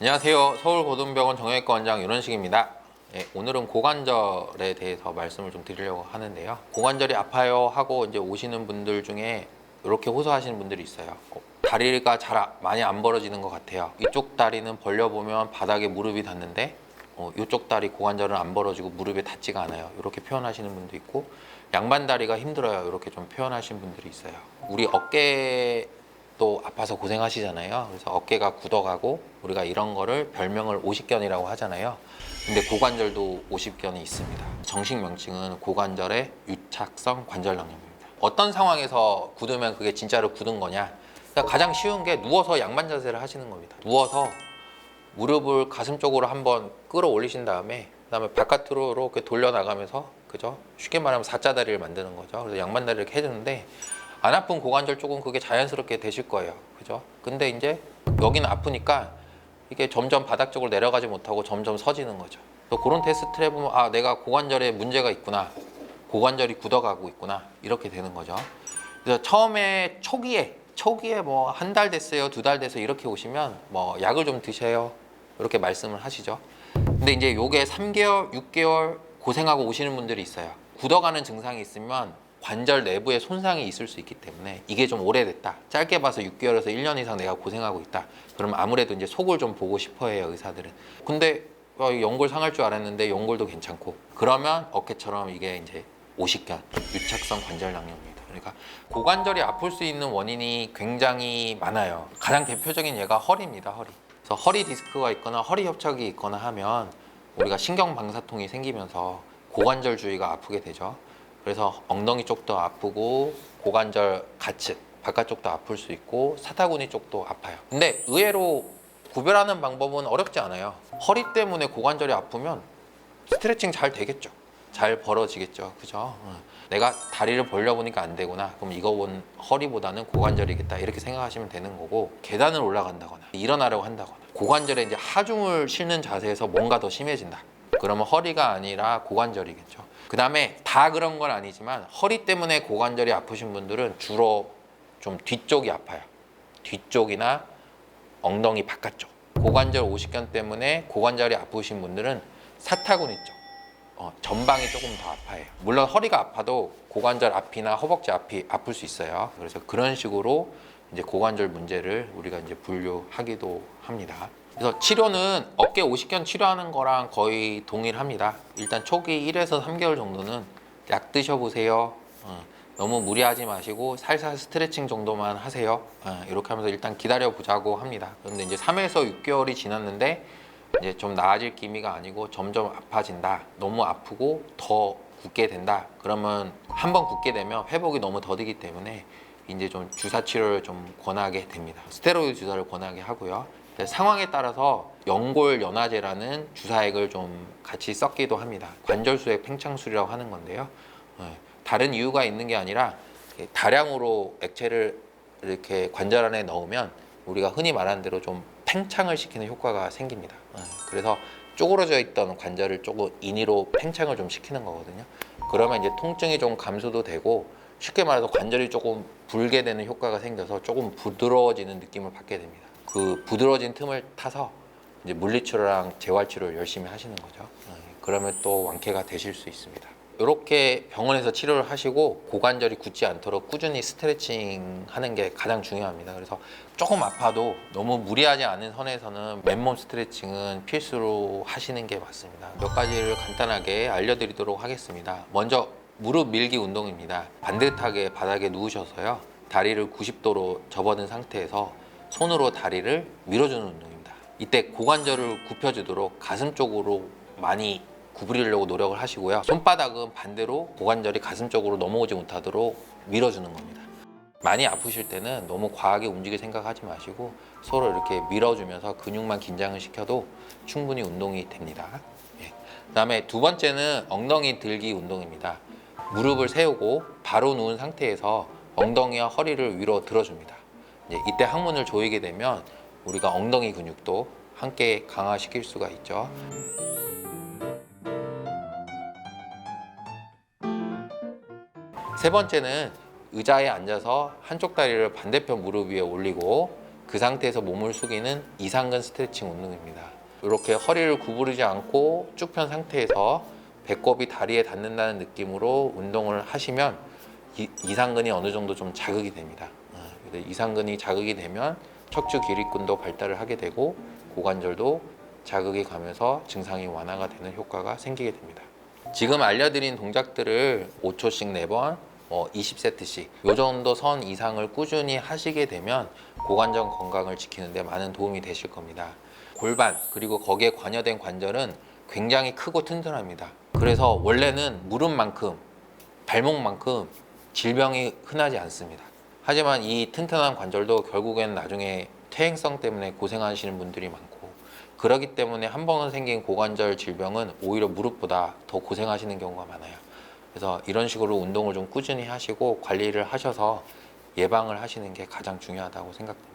안녕하세요. 서울고등병원 정형외과 원장 윤원식입니다. 오늘은 고관절에 대해서 말씀을 좀 드리려고 하는데요. 고관절이 아파요 하고 이제 오시는 분들 중에 이렇게 호소하시는 분들이 있어요. 다리가 많이 안 벌어지는 것 같아요. 이쪽 다리는 벌려보면 바닥에 무릎이 닿는데 이쪽 다리 고관절은 안 벌어지고 무릎에 닿지가 않아요. 이렇게 표현하시는 분도 있고, 양반 다리가 힘들어요. 이렇게 좀 표현하시는 분들이 있어요. 우리 어깨도 아파서 고생하시잖아요. 그래서 어깨가 굳어가고 우리가 이런 거를 별명을 오십견이라고 하잖아요. 근데 고관절도 오십견이 있습니다. 정식 명칭은 고관절의 유착성 관절낭염입니다. 어떤 상황에서 굳으면 그게 진짜로 굳은 거냐? 그러니까 가장 쉬운 게 누워서 양반 자세를 하시는 겁니다. 누워서 무릎을 가슴 쪽으로 한번 끌어올리신 다음에 그다음에 바깥으로 이렇게 돌려나가면서, 그죠? 쉽게 말하면 사자다리를 만드는 거죠. 그래서 양반다리를 이렇게 해주는데, 안 아픈 고관절 쪽은 그게 자연스럽게 되실 거예요. 그죠? 근데 이제 여기는 아프니까 이게 점점 바닥 쪽으로 내려가지 못하고 점점 서지는 거죠. 또 그런 테스트를 해보면 아, 내가 고관절에 문제가 있구나, 고관절이 굳어가고 있구나, 이렇게 되는 거죠. 그래서 처음에 초기에 뭐 한 달 됐어요, 두 달 됐어요 이렇게 오시면 뭐 약을 좀 드세요 이렇게 말씀을 하시죠. 근데 이제 요게 3개월, 6개월 고생하고 오시는 분들이 있어요. 굳어가는 증상이 있으면 관절 내부에 손상이 있을 수 있기 때문에, 이게 좀 오래됐다, 짧게 봐서 6개월에서 1년 이상 내가 고생하고 있다, 그러면 아무래도 이제 속을 좀 보고 싶어 해요, 의사들은. 근데 연골 상할 줄 알았는데 연골도 괜찮고, 그러면 어깨처럼 이게 이제 오십견, 유착성 관절낭염입니다. 그러니까 고관절이 아플 수 있는 원인이 굉장히 많아요. 가장 대표적인 예가 허리입니다. 허리. 그래서 허리 디스크가 있거나 허리 협착이 있거나 하면 우리가 신경방사통이 생기면서 고관절 주위가 아프게 되죠. 그래서 엉덩이 쪽도 아프고 고관절 가측 바깥쪽도 아플 수 있고 사타구니 쪽도 아파요. 근데 의외로 구별하는 방법은 어렵지 않아요. 허리 때문에 고관절이 아프면 스트레칭 잘 되겠죠. 잘 벌어지겠죠. 그죠? 내가 다리를 벌려보니까 안 되구나, 그럼 이거는 허리보다는 고관절이겠다, 이렇게 생각하시면 되는 거고, 계단을 올라간다거나 일어나려고 한다거나 고관절에 이제 하중을 싣는 자세에서 뭔가 더 심해진다, 그러면 허리가 아니라 고관절이겠죠. 그 다음에 다 그런 건 아니지만 허리 때문에 고관절이 아프신 분들은 주로 좀 뒤쪽이 아파요. 뒤쪽이나 엉덩이 바깥쪽. 고관절 오십견 때문에 고관절이 아프신 분들은 사타구니 쪽, 전방이 조금 더 아파요. 물론 허리가 아파도 고관절 앞이나 허벅지 앞이 아플 수 있어요. 그래서 그런 식으로 이제 고관절 문제를 우리가 이제 분류하기도 합니다. 그래서 치료는 어깨 오십견 치료하는 거랑 거의 동일합니다. 일단 초기 1에서 3개월 정도는 약 드셔보세요. 너무 무리하지 마시고 살살 스트레칭 정도만 하세요. 이렇게 하면서 일단 기다려 보자고 합니다. 그런데 이제 3에서 6개월이 지났는데 이제 좀 나아질 기미가 아니고 점점 아파진다, 너무 아프고 더 굳게 된다, 그러면 한번 굳게 되면 회복이 너무 더디기 때문에 이제 좀 주사 치료를 좀 권하게 됩니다. 스테로이드 주사를 권하게 하고요. 상황에 따라서 연골 연화제라는 주사액을 좀 같이 섞기도 합니다. 관절수액 팽창술이라고 하는 건데요. 다른 이유가 있는 게 아니라 다량으로 액체를 이렇게 관절 안에 넣으면 우리가 흔히 말하는 대로 좀 팽창을 시키는 효과가 생깁니다. 그래서 쪼그러져 있던 관절을 조금 인위로 팽창을 좀 시키는 거거든요. 그러면 이제 통증이 좀 감소도 되고, 쉽게 말해서 관절이 조금 불게 되는 효과가 생겨서 조금 부드러워지는 느낌을 받게 됩니다. 그 부드러워진 틈을 타서 이제 물리치료랑 재활치료를 열심히 하시는 거죠. 그러면 또 완쾌가 되실 수 있습니다. 이렇게 병원에서 치료를 하시고 고관절이 굳지 않도록 꾸준히 스트레칭 하는 게 가장 중요합니다. 그래서 조금 아파도 너무 무리하지 않은 선에서는 맨몸 스트레칭은 필수로 하시는 게 맞습니다. 몇 가지를 간단하게 알려드리도록 하겠습니다. 먼저 무릎 밀기 운동입니다. 반듯하게 바닥에 누우셔서요, 다리를 90도로 접어든 상태에서 손으로 다리를 밀어주는 운동입니다. 이때 고관절을 굽혀주도록 가슴 쪽으로 많이 구부리려고 노력을 하시고요. 손바닥은 반대로 고관절이 가슴 쪽으로 넘어오지 못하도록 밀어주는 겁니다. 많이 아프실 때는 너무 과하게 움직일 생각하지 마시고 서로 이렇게 밀어주면서 근육만 긴장을 시켜도 충분히 운동이 됩니다. 그다음에 두 번째는 엉덩이 들기 운동입니다. 무릎을 세우고 바로 누운 상태에서 엉덩이와 허리를 위로 들어줍니다. 이때 항문을 조이게 되면 우리가 엉덩이 근육도 함께 강화시킬 수가 있죠. 세 번째는 의자에 앉아서 한쪽 다리를 반대편 무릎 위에 올리고 그 상태에서 몸을 숙이는 이상근 스트레칭 운동입니다. 이렇게 허리를 구부리지 않고 쭉 편 상태에서 배꼽이 다리에 닿는다는 느낌으로 운동을 하시면 이상근이 어느 정도 좀 자극이 됩니다. 이상근이 자극이 되면 척추 기립근도 발달을 하게 되고 고관절도 자극이 가면서 증상이 완화가 되는 효과가 생기게 됩니다. 지금 알려드린 동작들을 5초씩 4번, 20세트씩 이 정도 선 이상을 꾸준히 하시게 되면 고관절 건강을 지키는 데 많은 도움이 되실 겁니다. 골반 그리고 거기에 관여된 관절은 굉장히 크고 튼튼합니다. 그래서 원래는 무릎만큼 발목만큼 질병이 흔하지 않습니다. 하지만 이 튼튼한 관절도 결국엔 나중에 퇴행성 때문에 고생하시는 분들이 많고, 그렇기 때문에 한 번 생긴 고관절 질병은 오히려 무릎보다 더 고생하시는 경우가 많아요. 그래서 이런 식으로 운동을 좀 꾸준히 하시고 관리를 하셔서 예방을 하시는 게 가장 중요하다고 생각합니다.